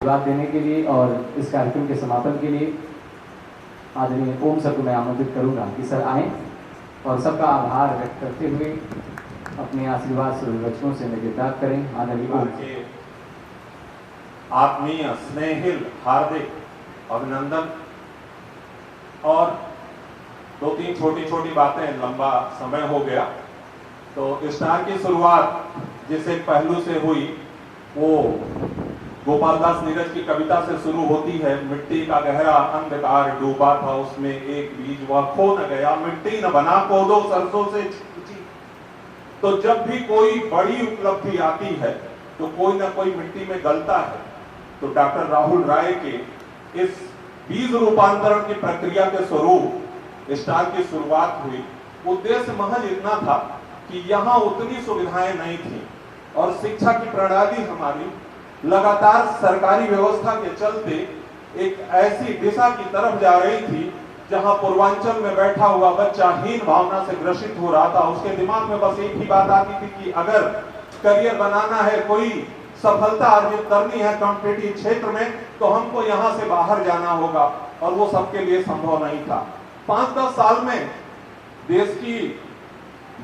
आशीर्वाद देने के लिए और इस कार्यक्रम के समापन के लिए आदरणीय ओम सर को मैं आमंत्रित करूंगा कि सर आए और सबका आभार व्यक्त करते हुए अपने आशीर्वाद से वचनों से निवेदन करें। आदरणीय ओम आत्मीय स्नेहिल हार्दिक अभिनंदन। और दो तीन छोटी छोटी बातें, लंबा समय हो गया तो स्टार की शुरुआत जिस एक पहलू से हुई वो गोपाल दास नीरज की कविता से शुरू होती है। मिट्टी का गहरा अंधकार डूबा था उसमें एक बीज, वह खो न गया, मिट्टी न बना कोदो सरसों से छिपची। तो जब भी कोई बड़ी उपलब्धि आती है तो कोई ना कोई मिट्टी में गलता है। तो डॉक्टर राहुल राय के इस बीज रूपांतरण की प्रक्रिया के स्वरूप स्टार की शुरुआत हुई। उद्देश्य महज इतना था कि यहाँ उतनी सुविधाएं नहीं थी और शिक्षा की प्रणाली हमारी लगातार सरकारी व्यवस्था के चलते एक ऐसी दिशा की तरफ जा रही थी जहां पूर्वांचल में बैठा हुआ बच्चा हीन भावना से ग्रसित हो रहा था। उसके दिमाग में बस एक ही बात आती थी कि अगर करियर बनाना है, कोई सफलता अर्जित करनी है कॉम्पिटिटिव क्षेत्र में, तो हमको यहाँ से बाहर जाना होगा और वो सबके लिए संभव नहीं था। 5-10 साल में देश की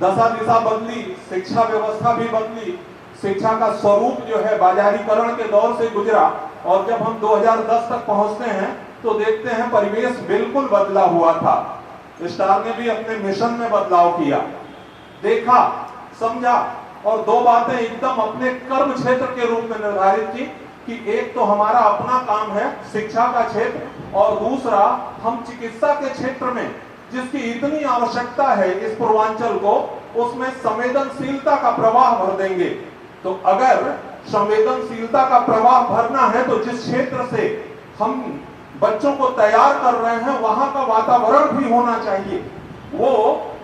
दशा दिशा बदली, शिक्षा व्यवस्था भी बदली, शिक्षा का स्वरूप जो है बाजारीकरण के दौर से गुजरा और जब हम 2010 तक पहुंचते हैं तो देखते हैं परिवेश बिल्कुल बदला हुआ था। स्टार ने भी अपने मिशन में बदलाव किया, देखा, समझा और दो बातें एकदम अपने कर्म क्षेत्र के रूप में निर्धारित की कि एक तो हमारा अपना काम है शिक्षा का क्षेत्र और दूसरा हम चिकित्सा के क्षेत्र में जिसकी इतनी आवश्यकता है इस पूर्वांचल को, उसमें संवेदनशीलता का प्रवाह भर देंगे। तो अगर संवेदनशीलता का प्रवाह भरना है तो जिस क्षेत्र से हम बच्चों को तैयार कर रहे हैं वहां का वातावरण भी होना चाहिए। वो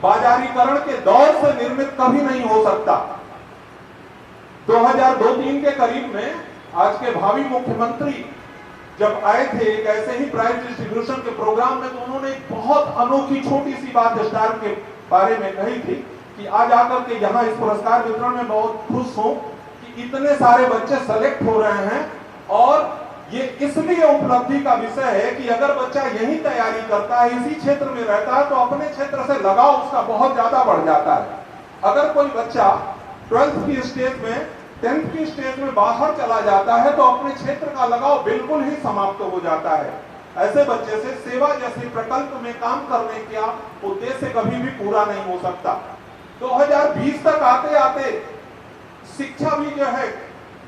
बाजारीकरण के दौर से निर्मित कभी नहीं हो सकता। 2002-3 के करीब में आज के भावी मुख्यमंत्री जब आए थे एक ऐसे ही प्राइज डिस्ट्रीब्यूशन के प्रोग्राम में, तो उन्होंने एक बहुत अनोखी छोटी सी बात स्टार के बारे में कही थी कि आज आकर के यहाँ इस पुरस्कार वितरण में बहुत खुश हूं कि इतने सारे बच्चे सेलेक्ट हो रहे हैं और ये इसलिए उपलब्धि का विषय है कि अगर बच्चा यही तैयारी करता है, इसी क्षेत्र में रहता है, तो अपने क्षेत्र से लगाव उसका बहुत ज्यादा बढ़ जाता है। अगर कोई बच्चा 12th की स्टेज में, 10th की स्टेज में बाहर चला जाता है तो अपने क्षेत्र का लगाव बिल्कुल ही समाप्त हो जाता है। ऐसे बच्चे से सेवा जैसे प्रकल्प में काम करने का उद्देश्य कभी भी पूरा नहीं हो सकता। 2020 तक आते आते शिक्षा भी जो है,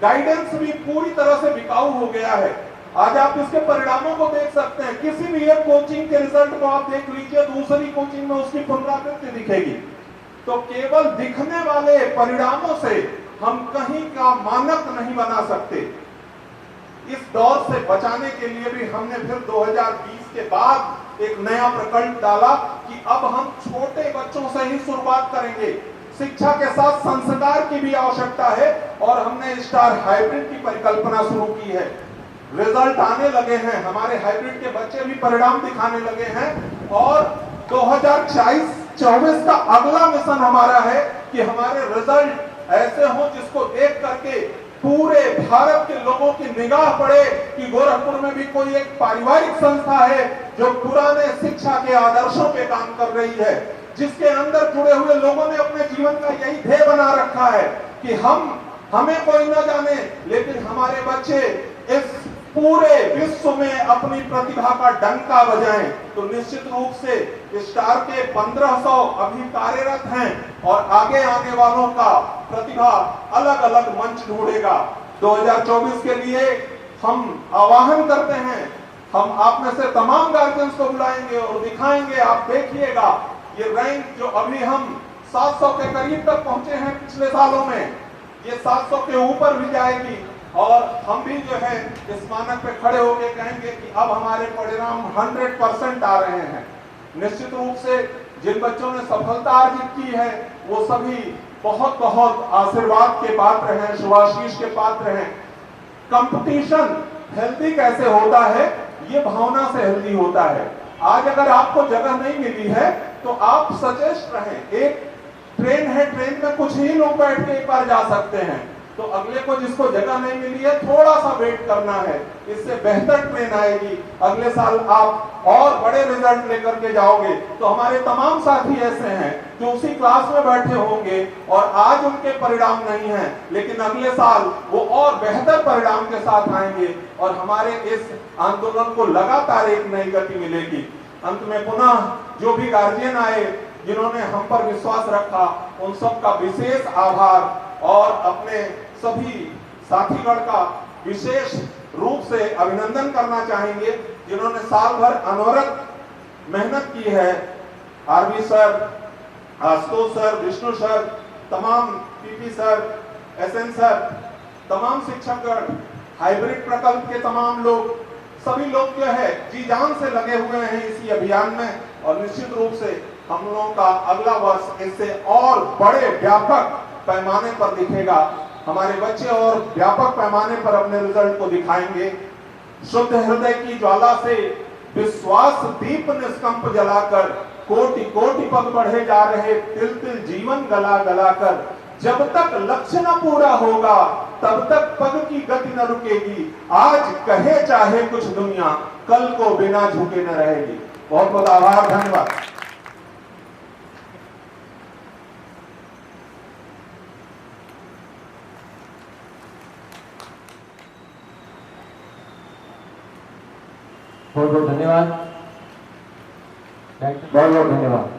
गाइडेंस भी पूरी तरह से बिकाऊ हो गया है। आज आप इसके परिणामों को देख सकते हैं। किसी भी एक कोचिंग के रिजल्ट को आप देख लीजिए, दूसरी कोचिंग में उसकी पुनरावृत्ति दिखेगी। तो केवल दिखने वाले परिणामों से हम कहीं का मानक नहीं बना सकते। इस दौर से बचाने के लिए भी हमने फिर 2020 के बाद एक नया प्रकल्प डाला कि अब हम छोटे बच्चों से ही शुरुआत करेंगे। शिक्षा के साथ संस्कार की भी आवश्यकता है और हमने स्टार हाइब्रिड की परिकल्पना शुरू की है। रिजल्ट आने लगे हैं, हमारे हाइब्रिड के बच्चे भी परिणाम दिखाने लगे हैं और 2024 का अगला मिशन हमारा है कि हमारे रिजल्ट ऐसे हों जिसको देख करके पूरे भारत के लोगों की निगाह पड़े कि गोरखपुर में भी कोई एक पारिवारिक संस्था है जो पुराने शिक्षा के आदर्शों पे काम कर रही है, जिसके अंदर जुड़े हुए लोगों ने अपने जीवन का यही ध्येय बना रखा है कि हमें कोई न जाने लेकिन हमारे बच्चे इस पूरे विश्व में अपनी प्रतिभा का डंका बजाएं। तो निश्चित रूप से स्टार के 1500 अभी कार्यरत हैं और आगे आने वालों का प्रतिभा अलग अलग मंच ढूंढेगा। 2024 के लिए हम आह्वान करते हैं, हम आप में से तमाम गार्जियंस को बुलाएंगे और दिखाएंगे, आप देखिएगा ये रैंक जो अभी हम 700 के करीब तक पहुंचे हैं पिछले सालों में, ये 700 के ऊपर भी जाएगी और हम भी जो है इस मानक पे खड़े होकर कहेंगे कि अब हमारे परिणाम 100% आ रहे हैं। निश्चित रूप से जिन बच्चों ने सफलता अर्जित की है वो सभी बहुत बहुत आशीर्वाद के पात्र हैं, शुभाशीष के पात्र हैं। कंपटीशन हेल्दी कैसे होता है, ये भावना से हेल्दी होता है। आज अगर आपको जगह नहीं मिली है तो आप सचेत रहें। एक ट्रेन है, ट्रेन में कुछ ही लोग बैठ के एक बार जा सकते हैं तो अगले को जिसको जगह नहीं मिली है थोड़ा सा वेट करना है, इससे बेहतर ट्रेन आएगी, अगले साल आप और बड़े रिजल्ट लेकर के जाओगे। तो हमारे तमाम साथी ऐसे हैं जो उसी क्लास में बैठे होंगे और आज उनके परिणाम नहीं हैं, लेकिन अगले साल वो और बेहतर परिणाम के साथ आएंगे और हमारे इस आंदोलन को लगातार एक नई गति मिलेगी। अंत में पुनः जो भी गार्जियन आए, जिन्होंने हम पर विश्वास रखा, उन सब का विशेष आभार और अपने सभी साथीगण का विशेष रूप से अभिनंदन करना चाहेंगे, जिन्होंने साल भर अनवरत मेहनत की है। RV sir, Ashutosh sir, Vishnu sir, तमाम पीपी सर, एसएन सर, तमाम शिक्षकगण, हाइब्रिड प्रकल्प के तमाम लोग, सभी लोग जो है जी जान से लगे हुए हैं इसी अभियान में। और निश्चित रूप से हम लोगों का अगला वर्ष इससे और बड़े व्यापक पैमाने पर दिखेगा। हमारे बच्चे और व्यापक पैमाने पर अपने रिजल्ट को दिखाएंगे। शुद्ध हृदय की ज्वाला से विश्वास दीप निष्कंप जलाकर कोटि कोटि पग बढ़े जा रहे, तिल तिल जीवन गला गला कर, जब तक लक्ष्य न पूरा होगा तब तक पग की गति न रुकेगी। आज कहे चाहे कुछ दुनिया, कल को बिना झुके न रहेगी। बहुत बहुत आभार, धन्यवाद। बहुत बहुत धन्यवाद, बहुत बहुत धन्यवाद।